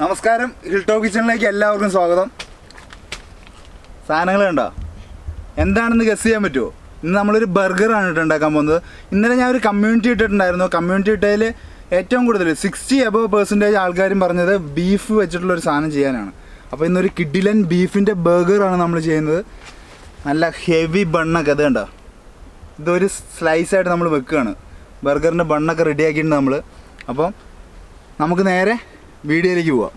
നമസ്കാരം, ഹിൽടോപ്പ് കിച്ചണിലേക്ക് എല്ലാവർക്കും സ്വാഗതം. സാധനങ്ങൾ കണ്ടോ? എന്താണെന്ന് ഗസ് ചെയ്യാൻ പറ്റുമോ? ഇന്ന് നമ്മളൊരു ബർഗറാണ് ഉണ്ടാക്കാൻ പോകുന്നത്. ഇന്നലെ ഞാൻ ഒരു കമ്മ്യൂണിറ്റി ഇട്ടിട്ടുണ്ടായിരുന്നു. കമ്മ്യൂണിറ്റി ഇട്ടതിൽ ഏറ്റവും കൂടുതൽ 60% ആൾക്കാരും പറഞ്ഞത് ബീഫ് വെച്ചിട്ടുള്ളൊരു സാധനം ചെയ്യാനാണ്. അപ്പോൾ ഇന്നൊരു കിഡിലൻ ബീഫിൻ്റെ ബർഗറാണ് നമ്മൾ ചെയ്യുന്നത്. നല്ല ഹെവി ബണ്ണൊക്കെ അത് കണ്ടോ? ഇതൊരു സ്ലൈസായിട്ട് നമ്മൾ വെക്കുകയാണ്. ബർഗറിൻ്റെ ബണ്ണൊക്കെ റെഡിയാക്കിയിട്ടുണ്ട് നമ്മൾ. അപ്പം നമുക്ക് നേരെ വീഡിയോയിലേക്ക് പോവാം.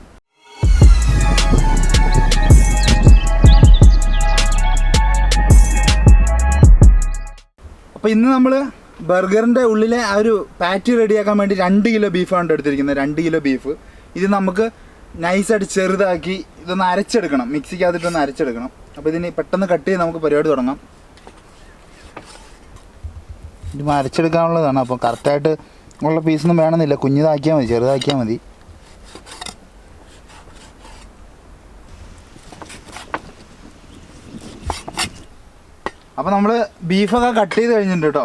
അപ്പോൾ ഇന്ന് നമ്മൾ ബർഗറിൻ്റെ ഉള്ളിലെ ആ ഒരു പാറ്റി റെഡിയാക്കാൻ വേണ്ടി 2 കിലോ ബീഫാണ് എടുത്തിരിക്കുന്നത്. 2 കിലോ ബീഫ്. ഇത് നമുക്ക് നൈസായിട്ട് ചെറുതാക്കി ഇതൊന്ന് അരച്ചെടുക്കണം. മിക്സിക്കകത്തിട്ടൊന്ന് അരച്ചെടുക്കണം. അപ്പോൾ ഇതിന് പെട്ടെന്ന് കട്ട് ചെയ്ത് നമുക്ക് പരിപാടി തുടങ്ങാം. ഇത് അരച്ചെടുക്കാനുള്ളതാണ്. അപ്പോൾ കറക്റ്റായിട്ട് ഉള്ള പീസൊന്നും വേണമെന്നില്ല. കുഞ്ഞിതാക്കിയാൽ മതി, ചെറുതാക്കിയാൽ മതി. അപ്പോൾ നമ്മൾ ബീഫൊക്കെ കട്ട് ചെയ്ത് കഴിഞ്ഞിട്ടുണ്ട് കേട്ടോ.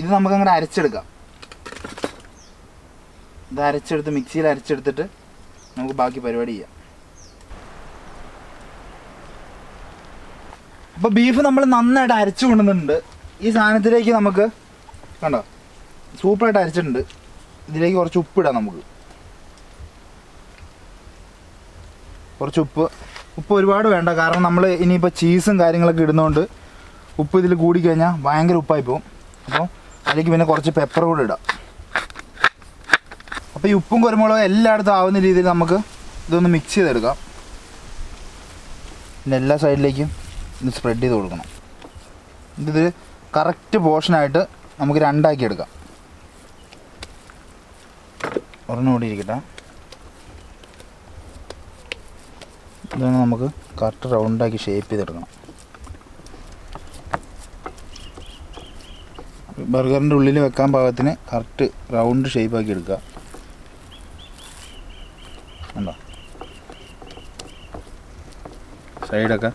ഇത് നമുക്കങ്ങനെ അരച്ചെടുക്കാം. ഇത് അരച്ചെടുത്ത് മിക്സിയിൽ അരച്ചെടുത്തിട്ട് നമുക്ക് ബാക്കി പരിപാടി ചെയ്യാം. അപ്പോൾ ബീഫ് നമ്മൾ നന്നായിട്ട് അരച്ചു കൊണ്ടുവന്നിട്ടുണ്ട്. ഈ സാധനത്തിലേക്ക് നമുക്ക് കണ്ടോ സൂപ്പറായിട്ട് അരച്ചിട്ടുണ്ട്. ഇതിലേക്ക് കുറച്ച് ഉപ്പിടാം. നമുക്ക് കുറച്ച് ഉപ്പ് ഒരുപാട് വേണ്ട. കാരണം നമ്മൾ ഇനിയിപ്പോൾ ചീസും കാര്യങ്ങളൊക്കെ ഇടുന്നതുകൊണ്ട് ഉപ്പ് ഇതിൽ കൂടിക്കഴിഞ്ഞാൽ ഭയങ്കര ഉപ്പായി പോകും. അപ്പോൾ അതിലേക്ക് പിന്നെ കുറച്ച് പെപ്പർ കൂടെ ഇടാം. അപ്പോൾ ഈ ഉപ്പും കുരുമുളകും എല്ലായിടത്തും ആവുന്ന രീതിയിൽ നമുക്ക് ഇതൊന്ന് മിക്സ് ചെയ്തെടുക്കാം. പിന്നെ എല്ലാ സൈഡിലേക്കും ഇത് സ്പ്രെഡ് ചെയ്ത് കൊടുക്കണം. ഇത് കറക്റ്റ് പോർഷനായിട്ട് നമുക്ക് 2 ആക്കി എടുക്കാം. ഒരെണ്ണം കൂടി ഇരിക്കട്ടെ. ഇതൊന്ന് നമുക്ക് കറക്റ്റ് റൗണ്ടാക്കി ഷേപ്പ് ചെയ്തെടുക്കണം. ബർഗറിൻ്റെ ഉള്ളിൽ വെക്കാൻ പാകത്തിന് കറക്റ്റ് റൗണ്ട് ഷേപ്പാക്കി എടുക്കുക. ഉണ്ടോ സൈഡൊക്കെ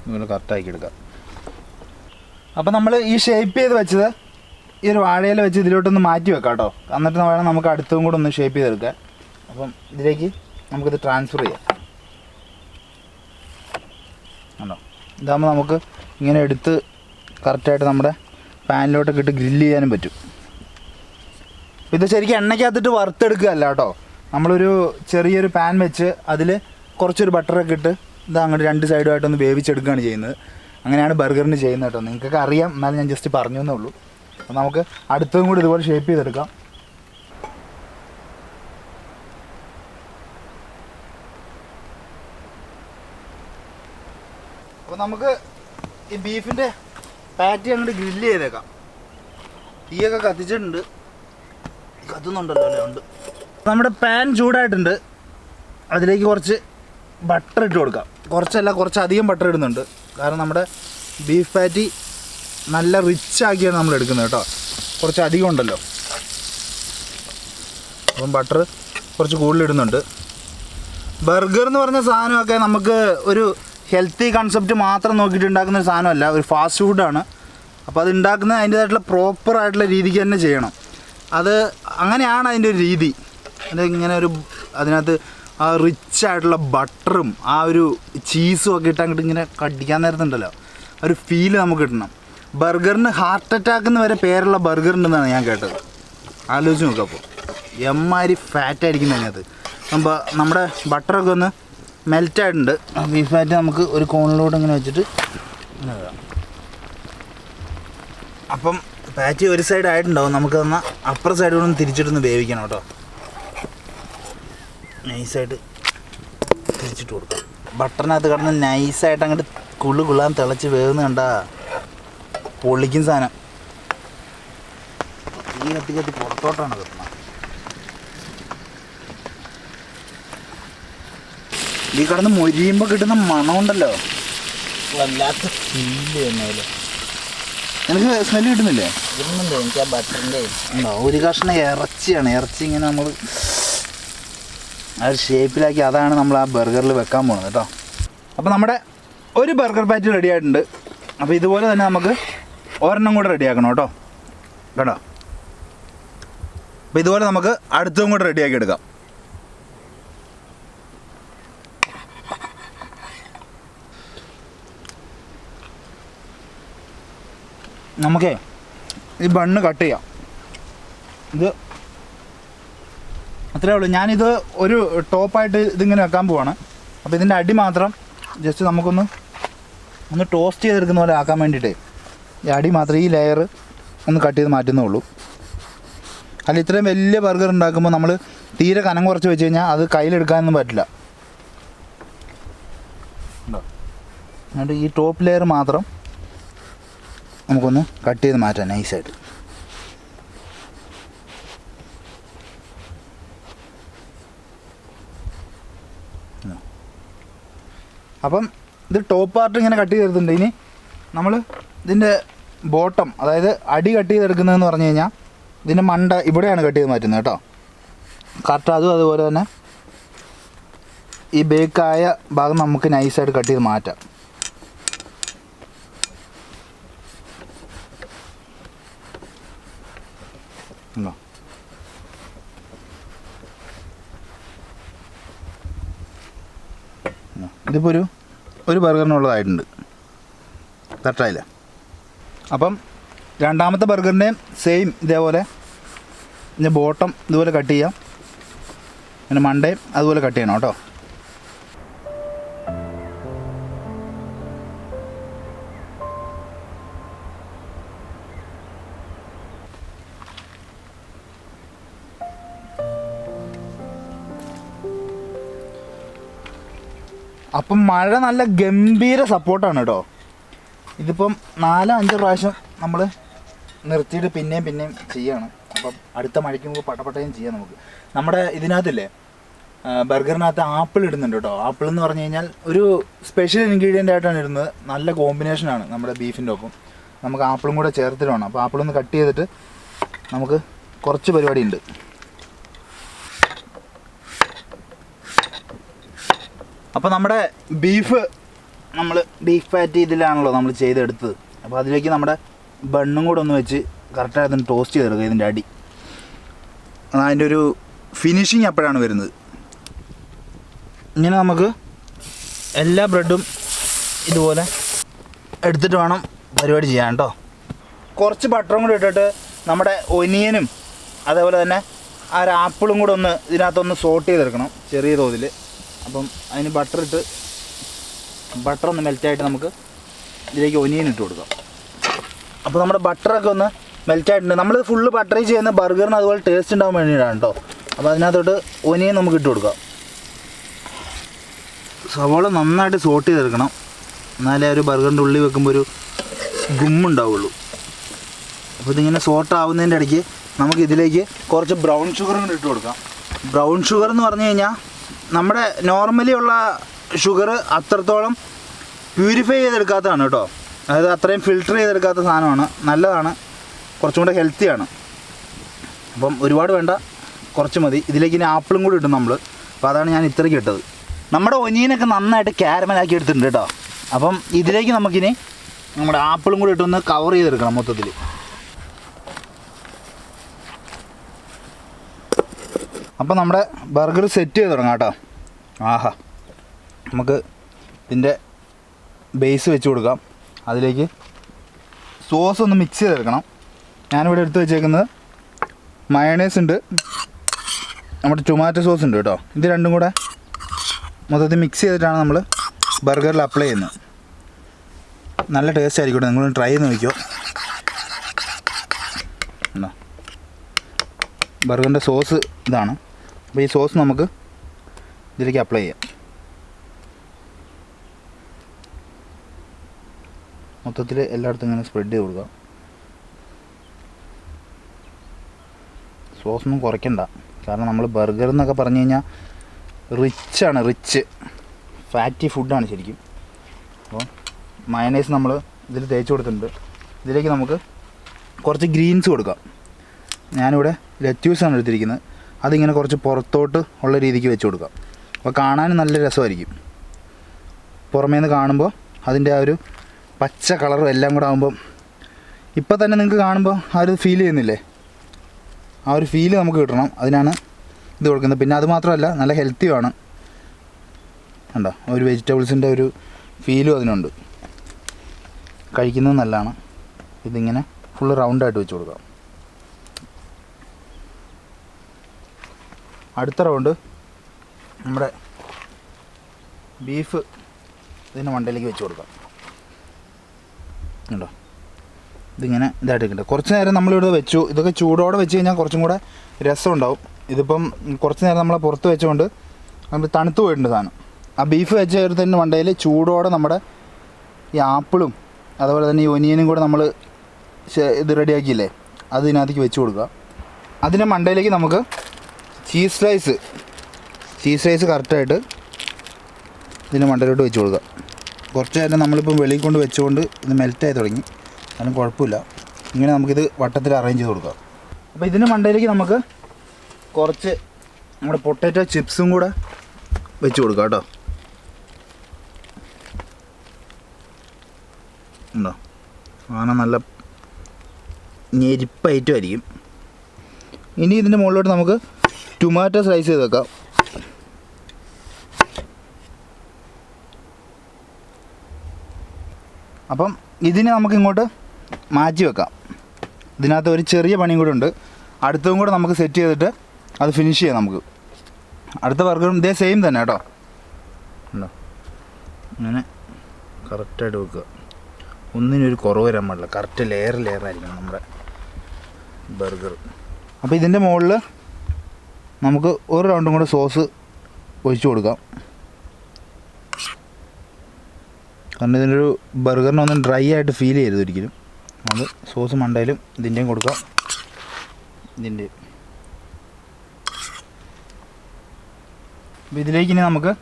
ഇതുപോലെ കറക്റ്റാക്കി എടുക്കുക. അപ്പോൾ നമ്മൾ ഈ ഷേപ്പ് ചെയ്ത് വെച്ചത് ഈ ഒരു വാഴയില വെച്ച് ഇതിലോട്ടൊന്ന് മാറ്റി വെക്കാം കേട്ടോ. എന്നിട്ട് വേണം നമുക്ക് അടുത്തതും കൂടെ ഒന്ന് ഷേപ്പ് ചെയ്തെടുക്കാം. അപ്പം ഇതിലേക്ക് നമുക്കിത് ട്രാൻസ്ഫർ ചെയ്യാം. ഉണ്ടോ? ഇതാകുമ്പോൾ നമുക്ക് ഇങ്ങനെ എടുത്ത് കറക്റ്റായിട്ട് നമ്മുടെ പാനിലോട്ടൊക്കെ ഇട്ട് ഗ്രില്ല് ചെയ്യാനും പറ്റും. ഇത് ശരിക്കും എണ്ണയ്ക്കകത്തിട്ട് വറുത്തെടുക്കുകയല്ല കേട്ടോ. നമ്മളൊരു ചെറിയൊരു പാൻ വെച്ച് അതിൽ കുറച്ചൊരു ബട്ടറൊക്കെ ഇട്ട് ഇത് അങ്ങോട്ട് 2 സൈഡുമായിട്ടൊന്ന് വേവിച്ചെടുക്കുകയാണ് ചെയ്യുന്നത്. അങ്ങനെയാണ് ബർഗറിന് ചെയ്യുന്നത് കേട്ടോ. നിങ്ങൾക്കൊക്കെ അറിയാം, എന്നാലും ഞാൻ ജസ്റ്റ് പറഞ്ഞു എന്നേ ഉള്ളൂ. അപ്പോൾ നമുക്ക് അടുത്തതും കൂടി ഇതുപോലെ ഷേപ്പ് ചെയ്തെടുക്കാം. അപ്പോൾ നമുക്ക് ഈ ബീഫിൻ്റെ പാറ്റി അങ്ങോട്ട് ഗ്രില്ല് ചെയ്തേക്കാം. തീയൊക്കെ കത്തിച്ചിട്ടുണ്ട്. കത്തുന്നുണ്ടല്ലോ അല്ലേ? ഉണ്ട്. നമ്മുടെ പാൻ ചൂടായിട്ടുണ്ട്. അതിലേക്ക് കുറച്ച് ബട്ടർ ഇട്ട് കൊടുക്കാം. കുറച്ചധികം ബട്ടർ ഇടുന്നുണ്ട്. കാരണം നമ്മുടെ ബീഫ് പാറ്റി നല്ല റിച്ച് ആക്കിയാണ് നമ്മൾ എടുക്കുന്നത് കേട്ടോ. കുറച്ച് അധികം ഉണ്ടല്ലോ. അപ്പം ബട്ടർ കുറച്ച് കൂടുതലിടുന്നുണ്ട്. ബർഗർ എന്ന് പറഞ്ഞ സാധനമൊക്കെ നമുക്ക് ഒരു ഹെൽത്തി കൺസെപ്റ്റ് മാത്രം നോക്കിയിട്ട് ഉണ്ടാക്കുന്ന ഒരു സാധനമല്ല, ഒരു ഫാസ്റ്റ് ഫുഡാണ്. അപ്പോൾ അത് ഉണ്ടാക്കുന്നത് അതിൻ്റേതായിട്ടുള്ള പ്രോപ്പറായിട്ടുള്ള രീതിക്ക് തന്നെ ചെയ്യണം. അത് അങ്ങനെയാണ് അതിൻ്റെ ഒരു രീതി. ഇങ്ങനെ അതിനകത്ത് ആ റിച്ച് ആയിട്ടുള്ള ബട്ടറും ആ ഒരു ചീസും ഒക്കെ ഇട്ട് അങ്ങോട്ട് ഇങ്ങനെ കടിക്കാൻ നേരത്തുണ്ടല്ലോ ഒരു ഫീല് നമുക്ക് കിട്ടണം. ബർഗറിന് ഹാർട്ട് അറ്റാക്ക് എന്ന് വരെ പേരുള്ള ബർഗർ ഉണ്ടെന്നാണ് ഞാൻ കേട്ടത്. ആലോചിച്ച് നോക്കുക. അപ്പോൾ എമ്മാതിരി ഫാറ്റായിരിക്കും അതിനകത്ത്. അപ്പോൾ നമ്മുടെ ബട്ടറൊക്കെ ഒന്ന് മെൽറ്റായിട്ടുണ്ട്. ബീഫ് ഫാറ്റ് നമുക്ക് ഒരു കോണിലോട്ട് ഇങ്ങനെ വെച്ചിട്ട് അപ്പം പാറ്റി ഒരു സൈഡ് ആയിട്ടുണ്ടാവും. നമുക്ക് എന്നാൽ അപ്പുറ സൈഡിലൂടെ ഒന്ന് തിരിച്ചിട്ടൊന്ന് വേവിക്കണം കേട്ടോ. നൈസായിട്ട് തിരിച്ചിട്ട് കൊടുക്കാം. ബട്ടറിനകത്ത് കിടന്ന് നൈസായിട്ട് അങ്ങോട്ട് കുള്ളാൻ തിളച്ച് വേവുന്ന കണ്ടാ പൊള്ളിക്കും സാധനം. ഈ കത്തി പുറത്തോട്ടാണ് കിട്ടുന്നത്. ഈ കിടന്ന് മൊരിയുമ്പോൾ കിട്ടുന്ന മണമുണ്ടല്ലോ, വല്ലാത്ത ഫീല് തന്നെ. എനിക്ക് സ്മെല്ല് കിട്ടുന്നില്ലേ? കിട്ടുന്നുണ്ട്. എനിക്ക് ആ ബട്ടറിൻ്റെ ഒരു കഷ്ണം ഇറച്ചിയാണ്. ഇറച്ചി ഇങ്ങനെ നമ്മൾ ആ ഒരു ഷേപ്പിലാക്കി അതാണ് നമ്മൾ ആ ബർഗറിൽ വെക്കാൻ പോകുന്നത് കേട്ടോ. അപ്പോൾ നമ്മുടെ ഒരു ബർഗർ പാറ്റി റെഡി ആയിട്ടുണ്ട്. അപ്പോൾ ഇതുപോലെ തന്നെ നമുക്ക് ഒരെണ്ണം കൂടെ റെഡിയാക്കണം കേട്ടോ. കേട്ടോ അപ്പോൾ ഇതുപോലെ നമുക്ക് അടുത്തും കൂടെ റെഡിയാക്കി എടുക്കാം. നമുക്കേ ഈ ബണ്ണ് കട്ട് ചെയ്യാം. ഇത് അത്രേ ഉള്ളൂ. ഞാനിത് ഒരു ടോപ്പായിട്ട് ഇതിങ്ങനെ വെക്കാൻ പോവാണ്. അപ്പോൾ ഇതിൻ്റെ അടി മാത്രം ജസ്റ്റ് നമുക്കൊന്ന് ടോസ്റ്റ് ചെയ്തെടുക്കുന്ന പോലെ ആക്കാൻ വേണ്ടിയിട്ടേ ഈ അടി മാത്രം ഈ ലെയർ ഒന്ന് കട്ട് ചെയ്ത് മാറ്റുന്നേ ഉള്ളൂ. അല്ല ഇത്രയും വലിയ ബർഗർ ഉണ്ടാക്കുമ്പോൾ നമ്മൾ തീരെ കനം കുറച്ച് വെച്ച് കഴിഞ്ഞാൽ അത് കയ്യിലെടുക്കാനൊന്നും പറ്റില്ല. എന്നിട്ട് ഈ ടോപ്പ് ലെയർ മാത്രം നമുക്കൊന്ന് കട്ട് ചെയ്ത് മാറ്റാം നൈസായിട്ട്. അപ്പം ഇത് ടോപ്പ് പാർട്ട് ഇങ്ങനെ കട്ട് ചെയ്തെടുത്തിട്ടുണ്ട്. ഇനി നമ്മൾ ഇതിൻ്റെ ബോട്ടം, അതായത് അടി കട്ട് ചെയ്തെടുക്കുന്നതെന്ന് പറഞ്ഞു കഴിഞ്ഞാൽ ഇതിൻ്റെ മണ്ട ഇവിടെയാണ് കട്ട് ചെയ്ത് മാറ്റുന്നത് കേട്ടോ. കറക്റ്റ് അതുപോലെ തന്നെ ഈ ബേക്കായ ഭാഗം നമുക്ക് നൈസായിട്ട് കട്ട് ചെയ്ത് മാറ്റാം. ഇതിപ്പോൾ ഒരു ബർഗറിനുള്ളതായിട്ടുണ്ട്. കറക്റ്റായില്ല. അപ്പം രണ്ടാമത്തെ ബർഗറിൻ്റെയും സെയിം ഇതേപോലെ ഇതിൻ്റെ ബോട്ടം ഇതുപോലെ കട്ട് ചെയ്യാം. പിന്നെ മണ്ടയും അതുപോലെ കട്ട് ചെയ്യണം കേട്ടോ. അപ്പം മഴ നല്ല ഗംഭീര സപ്പോർട്ടാണ് കേട്ടോ. ഇതിപ്പം 4-5 പ്രാവശ്യം നമ്മൾ നിർത്തിയിട്ട് പിന്നെയും ചെയ്യാണ്. അപ്പം അടുത്ത മഴയ്ക്ക് നമുക്ക് പട്ടപ്പട്ടയും ചെയ്യാം. നമ്മുടെ ഇതിനകത്തില്ലേ ബർഗറിനകത്ത് ആപ്പിൾ ഇടുന്നുണ്ട് കേട്ടോ. ആപ്പിൾ എന്ന് പറഞ്ഞു കഴിഞ്ഞാൽ ഒരു സ്പെഷ്യൽ ഇൻഗ്രീഡിയൻ്റ് ആയിട്ടാണ് ഇടുന്നത്. നല്ല കോമ്പിനേഷനാണ് നമ്മുടെ ബീഫിൻ്റെ ഒപ്പം. നമുക്ക് ആപ്പിളും കൂടെ ചേർത്തിട്ട് വേണം. അപ്പോൾ ആപ്പിളൊന്ന് കട്ട് ചെയ്തിട്ട് നമുക്ക് കുറച്ച് പരിപാടി ഉണ്ട്. അപ്പോൾ നമ്മുടെ ബീഫ് പാറ്റി ഇതിലാണല്ലോ നമ്മൾ ചെയ്തെടുത്തത്. അപ്പോൾ അതിലേക്ക് നമ്മുടെ ബണ്ണും കൂടെ ഒന്ന് വെച്ച് കറക്റ്റായിട്ടൊന്ന് ടോസ്റ്റ് ചെയ്തെടുക്കുക. ഇതിൻ്റെ അടി അതിൻ്റെ ഒരു ഫിനിഷിങ് അപ്പോഴാണ് വരുന്നത്. ഇങ്ങനെ നമുക്ക് എല്ലാ ബ്രെഡും ഇതുപോലെ എടുത്തിട്ട് വേണം പരിപാടി ചെയ്യാൻ കേട്ടോ. കുറച്ച് ബട്ടറും കൂടി ഇട്ടിട്ട് നമ്മുടെ ഒനിയനും അതേപോലെ തന്നെ ആ ഒരു ആപ്പിളും കൂടെ ഒന്ന് ഇതിനകത്തൊന്ന് സോട്ട് ചെയ്തെടുക്കണം ചെറിയ തോതിൽ. അപ്പം അതിന് ബട്ടർ ഒന്ന് മെൽറ്റായിട്ട് നമുക്ക് ഇതിലേക്ക് ഒനിയൻ ഇട്ട് കൊടുക്കാം. അപ്പോൾ നമ്മുടെ ബട്ടറൊക്കെ ഒന്ന് മെൽറ്റായിട്ടുണ്ട്. നമ്മൾ ഫുള്ള് ബട്ടറിൽ ചെയ്യുന്ന ബർഗറിന് അതുപോലെ ടേസ്റ്റ് ഉണ്ടാകാൻ വേണ്ടിയിട്ടാണ് കേട്ടോ. അപ്പോൾ അതിനകത്തോട്ട് ഒനിയൻ നമുക്ക് ഇട്ട് കൊടുക്കാം. സവാള നന്നായിട്ട് സോട്ട് ചെയ്തെടുക്കണം, എന്നാലേ ഒരു ബർഗറിൻ്റെ ഉള്ളിൽ വെക്കുമ്പോൾ ഒരു ഗുമ്മുണ്ടാവുള്ളൂ. അപ്പോൾ ഇതിങ്ങനെ സോട്ട് ആവുന്നതിൻ്റെ ഇടയ്ക്ക് നമുക്ക് ഇതിലേക്ക് കുറച്ച് ബ്രൗൺ ഷുഗറും കൂടി ഇട്ട് കൊടുക്കാം. ബ്രൗൺ ഷുഗർ എന്ന് പറഞ്ഞു കഴിഞ്ഞാൽ നമ്മുടെ നോർമലി ഉള്ള ഷുഗർ അത്രത്തോളം പ്യൂരിഫൈ ചെയ്തെടുക്കാത്തതാണ് കേട്ടോ. അതായത് അത്രയും ഫിൽട്ടർ ചെയ്തെടുക്കാത്ത സാധനമാണ്. നല്ലതാണ്, കുറച്ചും കൂടെ ഹെൽത്തിയാണ്. അപ്പം ഒരുപാട് വേണ്ട, കുറച്ച് മതി. ഇതിലേക്ക് ഇനി ആപ്പിളും കൂടി ഇട്ടും നമ്മൾ. അപ്പോൾ അതാണ് ഞാൻ ഇത്രയ്ക്ക് ഇട്ടത്. നമ്മുടെ ഒനിയനൊക്കെ നന്നായിട്ട് കാരമലാക്കി എടുത്തിട്ടുണ്ട് കേട്ടോ. അപ്പം ഇതിലേക്ക് നമുക്കിനി നമ്മുടെ ആപ്പിളും കൂടി ഇട്ടൊന്ന് കവർ ചെയ്തെടുക്കണം മൊത്തത്തിൽ. അപ്പോൾ നമ്മുടെ ബർഗർ സെറ്റ് ചെയ്ത് തുടങ്ങാം കേട്ടോ. ആഹാ, നമുക്ക് ഇതിൻ്റെ ബേസ് വെച്ച് കൊടുക്കാം. അതിലേക്ക് സോസ് ഒന്ന് മിക്സ് ചെയ്തെടുക്കണം. ഞാനിവിടെ എടുത്ത് വെച്ചേക്കുന്നത് മയണൈസ് ഉണ്ട്, നമ്മുടെ ടൊമാറ്റോ സോസ് ഉണ്ട് കേട്ടോ. ഇത് രണ്ടും കൂടെ മൊത്തത്തിൽ മിക്സ് ചെയ്തിട്ടാണ് നമ്മൾ ബർഗറിൽ അപ്ലൈ ചെയ്യുന്നത്. നല്ല ടേസ്റ്റ് ആയിരിക്കും, നിങ്ങളൊന്ന് ട്രൈ ചെയ്ത് നോക്കിയോ. ബർഗറിൻ്റെ സോസ് ഇതാണ്. അപ്പോൾ ഈ സോസ് നമുക്ക് ഇതിലേക്ക് അപ്ലൈ ചെയ്യാം. മൊത്തത്തിൽ എല്ലായിടത്തും ഇങ്ങനെ സ്പ്രെഡ് ചെയ്ത് കൊടുക്കാം. സോസൊന്നും കുറയ്ക്കണ്ട, കാരണം നമ്മൾ ബർഗർ എന്നൊക്കെ പറഞ്ഞു കഴിഞ്ഞാൽ റിച്ചാണ്, റിച്ച് ഫാറ്റി ഫുഡാണ് ശരിക്കും. അപ്പോൾ മയണൈസ് നമ്മൾ ഇതിൽ തേച്ച് കൊടുത്തിട്ടുണ്ട്. ഇതിലേക്ക് നമുക്ക് കുറച്ച് ഗ്രീൻസ് കൊടുക്കാം. ഞാനിവിടെ ലെറ്റ്യൂസാണ് എടുത്തിരിക്കുന്നത്. അതിങ്ങനെ കുറച്ച് പുറത്തോട്ട് ഉള്ള രീതിക്ക് വെച്ച് കൊടുക്കാം. അപ്പോൾ കാണാനും നല്ല രസമായിരിക്കും. പുറമേ നിന്ന് കാണുമ്പോൾ അതിൻ്റെ ആ ഒരു പച്ച കളറും എല്ലാം കൂടെ ആകുമ്പം ഇപ്പം തന്നെ നിങ്ങൾക്ക് കാണുമ്പോൾ ആ ഒരു ഫീൽ ചെയ്യുന്നില്ലേ. ആ ഒരു ഫീല് നമുക്ക് കിട്ടണം, അതിനാണ് ഇത് കൊടുക്കുന്നത്. പിന്നെ അത് മാത്രമല്ല നല്ല ഹെൽത്തിയുമാണ്. കണ്ടോ, ഒരു വെജിറ്റബിൾസിൻ്റെ ഒരു ഫീലും അതിനുണ്ട്. കഴിക്കുന്നത് നല്ലതാണ്. ഇതിങ്ങനെ ഫുള്ള് റൗണ്ടായിട്ട് വെച്ച് കൊടുക്കാം. അടുത്ത റൗണ്ട് നമ്മുടെ ബീഫ് ഇതിൻ്റെ മണ്ടയിലേക്ക് വെച്ച് കൊടുക്കാം. ഉണ്ടോ, ഇതിങ്ങനെ ഇതായിട്ട് കിട്ടും. കുറച്ച് നേരം നമ്മളിവിടെ വെച്ചു. ഇതൊക്കെ ചൂടോടെ വെച്ച് കഴിഞ്ഞാൽ കുറച്ചും കൂടെ രസമുണ്ടാവും. ഇതിപ്പം കുറച്ച് നേരം നമ്മളെ പുറത്ത് വെച്ചുകൊണ്ട് നമ്മൾ തണുത്ത് പോയിട്ടുണ്ട് സാധനം. ആ ബീഫ് വെച്ച ചേർത്തതിൻ്റെ മണ്ടയിൽ ചൂടോടെ നമ്മുടെ ഈ ആപ്പിളും അതുപോലെ തന്നെ ഈ ഒനിയനും കൂടെ നമ്മൾ ഇത് റെഡിയാക്കിയില്ലേ, അത് ഇതിനകത്തേക്ക് വെച്ച് കൊടുക്കുക. അതിൻ്റെ മണ്ടയിലേക്ക് നമുക്ക് ചീസ് സ്ലൈസ് കറക്റ്റായിട്ട് ഇതിൻ്റെ മണ്ടയിലോട്ട് വെച്ച് കൊടുക്കുക. കുറച്ച് നേരം നമ്മളിപ്പം വെളിയിൽ കൊണ്ട് വെച്ചുകൊണ്ട് ഇത് മെൽറ്റായി തുടങ്ങി, അതിനും കുഴപ്പമില്ല. ഇങ്ങനെ നമുക്കിത് വട്ടത്തിൽ അറേഞ്ച് ചെയ്ത് കൊടുക്കാം. അപ്പോൾ ഇതിൻ്റെ മണ്ടയിലേക്ക് നമുക്ക് കുറച്ച് നമ്മുടെ പൊട്ടാറ്റോ ചിപ്സും കൂടെ വെച്ച് കൊടുക്കാം കേട്ടോ. ഉണ്ടോ, സാധനം നല്ല ഞെരിപ്പൈറ്റമായിരിക്കും. ഇനി ഇതിൻ്റെ മുകളിലോട്ട് നമുക്ക് ടൊമാറ്റോ സ്ലൈസ് ചെയ്ത് വെക്കാം. അപ്പം ഇതിനെ നമുക്ക് ഇങ്ങോട്ട് മാറ്റി വെക്കാം. ഇതിനകത്ത് ഒരു ചെറിയ പണിയും കൂടെ ഉണ്ട്. അടുത്തതും കൂടെ നമുക്ക് സെറ്റ് ചെയ്തിട്ട് അത് ഫിനിഷ് ചെയ്യാം നമുക്ക്. അടുത്ത ബർഗറും ഇതേ സെയിം തന്നെ കേട്ടോ. ഉണ്ടോ, അങ്ങനെ കറക്റ്റായിട്ട് വെക്കുക. ഒന്നിനൊരു കുറവ് വരാൻ പാടില്ല. കറക്റ്റ് ലെയറായിരിക്കണം നമ്മുടെ ബർഗർ. അപ്പോൾ ഇതിൻ്റെ മുകളിൽ നമുക്ക് ഒരു റൗണ്ടും കൂടെ സോസ് ഒഴിച്ചു കൊടുക്കാം. കാരണം ഇതിൻ്റെ ബർഗറിനൊന്നും ഡ്രൈ ആയിട്ട് ഫീൽ ചെയ്യരുത് ഒരിക്കലും. അത് സോസ് മണ്ടയിലും ഇതിൻ്റെയും കൊടുക്കാം. ഇതിൻ്റെ അപ്പോൾ ഇതിലേക്ക് ഇനി നമുക്ക്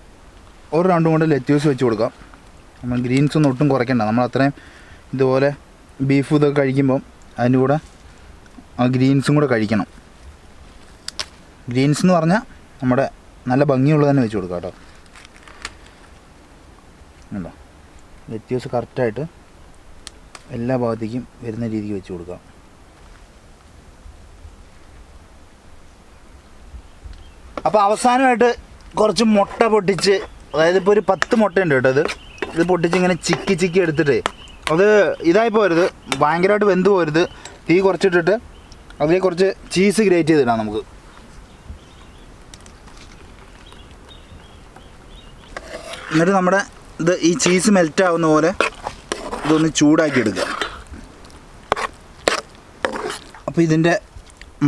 ഒരു റൗണ്ടും കൊണ്ട് ലെറ്റ്യൂസ് വെച്ച് കൊടുക്കാം. നമ്മൾ ഗ്രീൻസ് ഒന്നും ഒട്ടും കുറയ്ക്കണ്ട. നമ്മൾ അത്രയും ഇതുപോലെ ബീഫ് ഇതൊക്കെ കഴിക്കുമ്പം അതിൻ്റെ കൂടെ ആ ഗ്രീൻസും കൂടെ കഴിക്കണം. ഗ്രീൻസ് എന്ന് പറഞ്ഞാൽ നമ്മുടെ നല്ല ഭംഗിയുള്ളത് തന്നെ വെച്ച് കൊടുക്കാം കേട്ടോ. ഉണ്ടോ, ലെറ്റ്യൂസ് കറക്റ്റായിട്ട് എല്ലാ ഭാഗത്തേക്കും വരുന്ന രീതിക്ക് വെച്ച് കൊടുക്കാം. അപ്പോൾ അവസാനമായിട്ട് കുറച്ച് മുട്ട പൊട്ടിച്ച്, അതായത് ഇപ്പോൾ ഒരു 10 മുട്ടയുണ്ട് കേട്ടോ. ഇത് പൊട്ടിച്ച് ഇങ്ങനെ ചിക്കി എടുത്തിട്ട് അത് ഇതായി പോരുത്, ഭയങ്കരമായിട്ട് വെന്ത് പോരുത്. തീ കുറച്ചിട്ടിട്ട് അതിലേക്ക് കുറച്ച് ചീസ് ഗ്രേറ്റ് ചെയ്തിടാം നമുക്ക്. എന്നിട്ട് നമ്മുടെ ഈ ചീസ് മെൽറ്റ് ആവുന്ന പോലെ ഇതൊന്ന് ചൂടാക്കി എടുക്കുക. അപ്പോൾ ഇതിൻ്റെ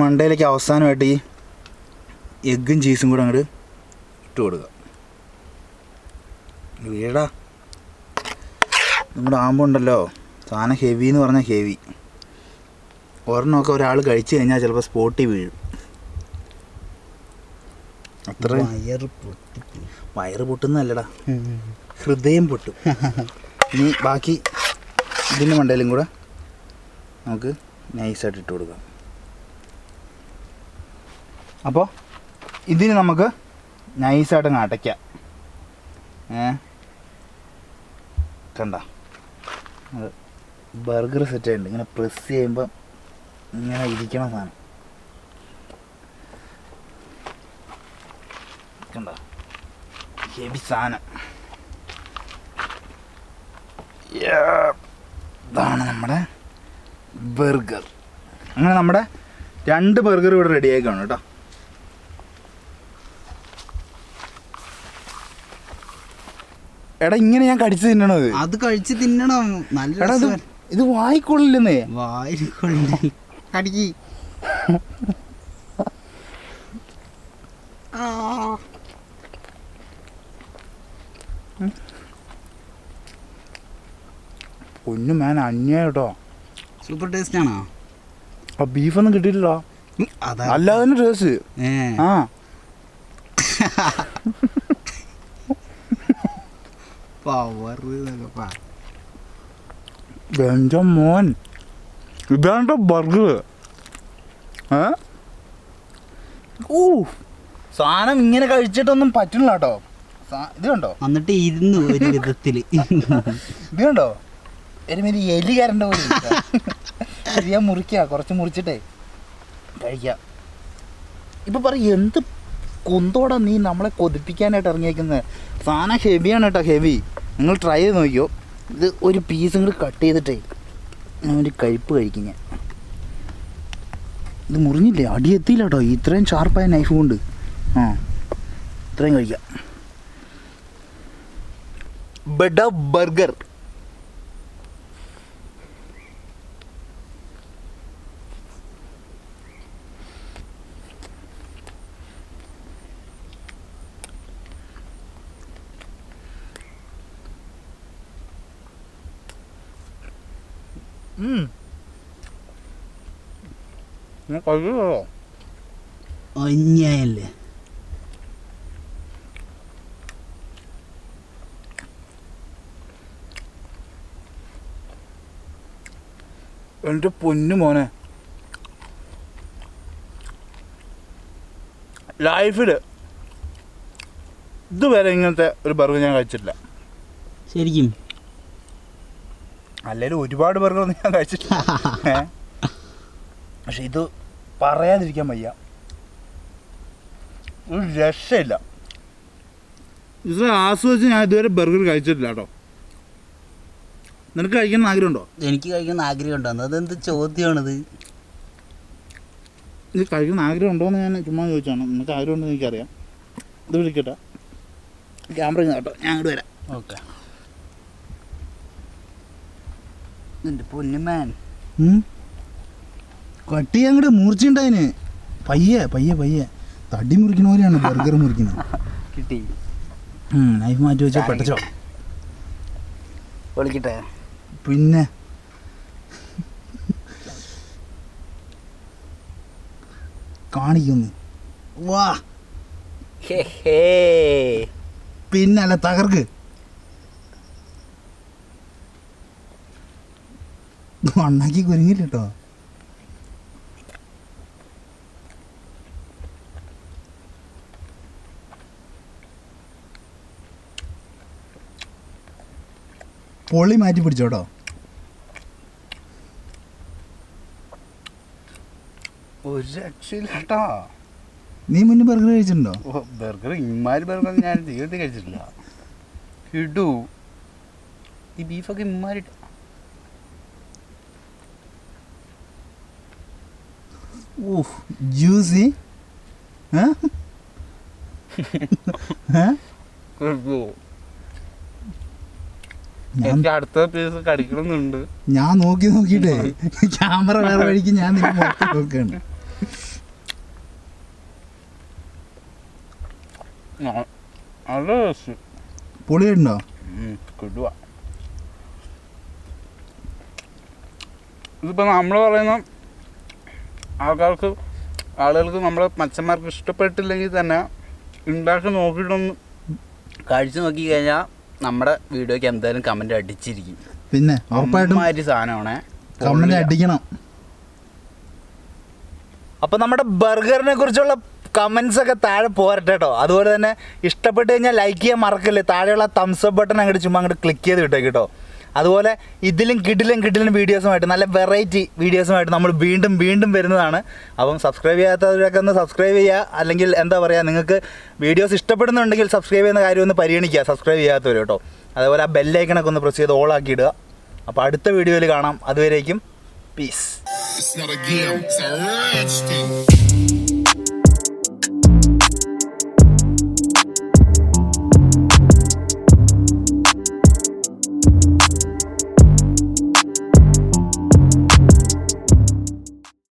മണ്ടയിലേക്ക് അവസാനമായിട്ട് ഈ എഗ്ഗും ചീസും കൂടെ അങ്ങോട്ട് ഇട്ട് കൊടുക്കുക. വീടാ നമ്മുടെ ആകുമ്പോണ്ടല്ലോ സാധനം ഹെവി എന്ന് പറഞ്ഞാൽ ഹെവി. ഒരെണ്ണമൊക്കെ ഒരാൾ കഴിച്ചു കഴിഞ്ഞാൽ ചിലപ്പോൾ സ്പോട്ടിൽ വീഴും. അത്ര വയറ് പൊട്ടുന്നല്ലടാ, ഹൃദയം പൊട്ടും. ഇനി ബാക്കി ഇതിൻ്റെ മണ്ടയിലും കൂടെ നമുക്ക് നൈസായിട്ട് ഇട്ട് കൊടുക്കാം. അപ്പോൾ ഇതിന് നമുക്ക് നൈസായിട്ട് അടയ്ക്കാം. കണ്ട ബർഗർ സെറ്റായിട്ടുണ്ട്. ഇങ്ങനെ പ്രസ് ചെയ്യുമ്പോൾ ഇങ്ങനെ ഇരിക്കണം സാധനം. കണ്ട ഹെവി സാധനം. ഇതാണ് നമ്മുടെ ബർഗർ. അങ്ങനെ നമ്മുടെ 2 ബർഗർ ഇവിടെ റെഡി ആയിക്കാണ് കേട്ടോ. എടാ ഇങ്ങനെ ഞാൻ കടിച്ചു തിന്നണോ? അത് കഴിച്ച് തിന്നണം. നല്ല ഇത് വായിക്കൊള്ളില്ലെന്നേ. വായിക്കൊള്ളി കടിക്ക്. പൊന്നു മാൻ അന്യായം കേട്ടോ. സൂപ്പർ ടേസ്റ്റ് ആണോ? ആ ബീഫൊന്നും കിട്ടിയിട്ടില്ല. അല്ലാതെ ടേസ്റ്റ്. ആ എന്റെ മോൻ, ഇതാണ് ബർഗർ. സാധനം ഇങ്ങനെ കഴിച്ചിട്ടൊന്നും പറ്റില്ല കേട്ടോ. ഇത് കണ്ടോ, എന്നിട്ട് ഇരുന്നു ഒരു വിധത്തില്. ഇത് കണ്ടോ, ഒരുമാതിരി എലി കരണ്ട പോലെ. ഞാൻ മുറിക്കുക, കുറച്ച് മുറിച്ചിട്ടേ കഴിക്കാം. ഇപ്പം പറയും എന്ത് കുന്തോടാ നീ നമ്മളെ കൊതിപ്പിക്കാനായിട്ട് ഇറങ്ങിയേക്കുന്നത്. സാധനം ഹെവിയാണ് കേട്ടോ, ഹെവി. നിങ്ങൾ ട്രൈ ചെയ്ത് നോക്കിയോ. ഇത് ഒരു പീസ് ഇങ്ങോട്ട് കട്ട് ചെയ്തിട്ടേ ഞാൻ ഒരു കഴിപ്പ് കഴിക്കും ഞാൻ. ഇത് മുറിഞ്ഞില്ലേ, അടി എത്തിയില്ല കേട്ടോ ഇത്രയും ഷാർപ്പായ നൈഫ് കൊണ്ട്. ആ ഇത്രയും കഴിക്കാം. ബെഡ ബർഗർ. കഴിയോ അന്യായല്ലേ. എൻ്റെ പൊന്നു മോനെ, ലൈഫിൽ ഇതുവരെ ഇങ്ങനത്തെ ഒരു ബർഗർ ഞാൻ കഴിച്ചിട്ടില്ല. ശരിക്കും അല്ലെങ്കിൽ ഒരുപാട് ബർഗറൊന്നും ഞാൻ കഴിച്ചിട്ടില്ല. പക്ഷെ ഇത് പറയാതിരിക്കാൻ വയ്യ, ഒരു രക്ഷയില്ല. ഇത് ആസ്വദിച്ച് ഞാൻ ഇതുവരെ ബർഗർ കഴിച്ചിട്ടില്ല കേട്ടോ. നിനക്ക് കഴിക്കണം ആഗ്രഹമുണ്ടോ? എനിക്ക് കഴിക്കുന്ന ആഗ്രഹം ഉണ്ടോ? അതെന്ത് ചോദ്യമാണിത്? ഇത് കഴിക്കുന്ന ആഗ്രഹം ഉണ്ടോയെന്ന് ഞാൻ ചുമ്മാ ചോദിച്ചാണ്. നിനക്ക് ആഗ്രഹം ഉണ്ടെന്ന് എനിക്കറിയാം. ഇത് വിളിക്കട്ടെ, ക്യാമറ കേട്ടോ, ഞാൻ അങ്ങോട്ട് വരാം. ഓക്കെ. എൻ്റെ പൊന്നുമാൻ, കട്ടി അങ്ങോട്ട് മുറിച്ചിട്ടുണ്ടായിന്. പയ്യെ പയ്യെ പയ്യെ തടി മുറിക്കണ പോലെയാണ് ബർഗർ മുറിക്കുന്നത്. കിട്ടി. നൈഫ് മാറ്റി വെച്ചോ, പെട്ടച്ചോ. വിളിക്കട്ടെ. പിന്നെ കാണിക്കുന്നു. വാ പിന്നല്ല തകർക്ക്. മണ്ണാക്കി കുരുങ്ങില്ല കേട്ടോ. പൊള്ളി മാറ്റി പിടിച്ചോട്ടോ. ഒരു രക്ഷയില്ല കേട്ടോ. നീ മുന്നേ ബർഗർ കഴിച്ചിട്ടുണ്ടോ? ബർഗർ ഇമ്മാതിരി ബർഗർ ഞാൻ ജീവിതത്തിൽ കഴിച്ചിട്ടില്ല. ഇടൂ ഈ ബീഫൊക്കെ ഇമ്മാരി. ഓഹ് ജ്യൂസി. എനിക്ക് അടുത്ത പീസ് കടിക്കണമെന്നുണ്ട്. ഞാൻ നോക്കിട്ടേ ക്യാമറ വേറെ വഴിക്ക് ഞാൻ നോക്കാണ്. പൊളിയുണ്ടോ? കിടുക. ഇതിപ്പോൾ നമ്മൾ പറയുന്ന ആളുകൾക്ക് നമ്മളെ മച്ചന്മാർക്ക് ഇഷ്ടപ്പെട്ടില്ലെങ്കിൽ തന്നെ ഉണ്ടാക്കി നോക്കിയിട്ടൊന്ന് കഴിച്ചു നോക്കി കഴിഞ്ഞാൽ നമ്മുടെ വീഡിയോക്ക് എന്തായാലും കമൻറ്റ് അടിച്ചിരിക്കും. പിന്നെ ഉറപ്പായിട്ടും സാധനമാണ്, കമൻറ്റ് അടിക്കണം. അപ്പോൾ നമ്മുടെ ബർഗറിനെ കുറിച്ചുള്ള കമൻസ് ഒക്കെ താഴെ പോരട്ടെ കേട്ടോ. അതുപോലെ തന്നെ ഇഷ്ടപ്പെട്ട് കഴിഞ്ഞാൽ ലൈക്ക് ചെയ്യാൻ മറക്കല്ലേ. താഴെയുള്ള തംസ് അപ്പ് ബട്ടൺ അങ്ങോട്ട് ചുമ്മാ അങ്ങോട്ട് ക്ലിക്ക് ചെയ്ത് വിട്ടേക്ക് കേട്ടോ. അതുപോലെ ഇതിലും കിടിലും വീഡിയോസുമായിട്ട്, നല്ല വെറൈറ്റി വീഡിയോസുമായിട്ട് നമ്മൾ വീണ്ടും വരുന്നതാണ്. അപ്പം സബ്സ്ക്രൈബ് ചെയ്യാത്തവരൊക്കെ ഒന്ന് സബ്സ്ക്രൈബ് ചെയ്യുക. അല്ലെങ്കിൽ എന്താ പറയുക, നിങ്ങൾക്ക് വീഡിയോസ് ഇഷ്ടപ്പെടുന്നുണ്ടെങ്കിൽ സബ്സ്ക്രൈബ് ചെയ്യുന്ന കാര്യം ഒന്ന് പരിഗണിക്കുക, സബ്സ്ക്രൈബ് ചെയ്യാത്തവർ കേട്ടോ. അതേപോലെ ആ ബെല്ലൈക്കണൊക്കെ ഒന്ന് പ്രസ് ചെയ്ത് ഓൾ ആക്കി ഇടുക. അപ്പോൾ അടുത്ത വീഡിയോയിൽ കാണാം. അതുവരേക്കും piece. It's not a game, it's a rich thing.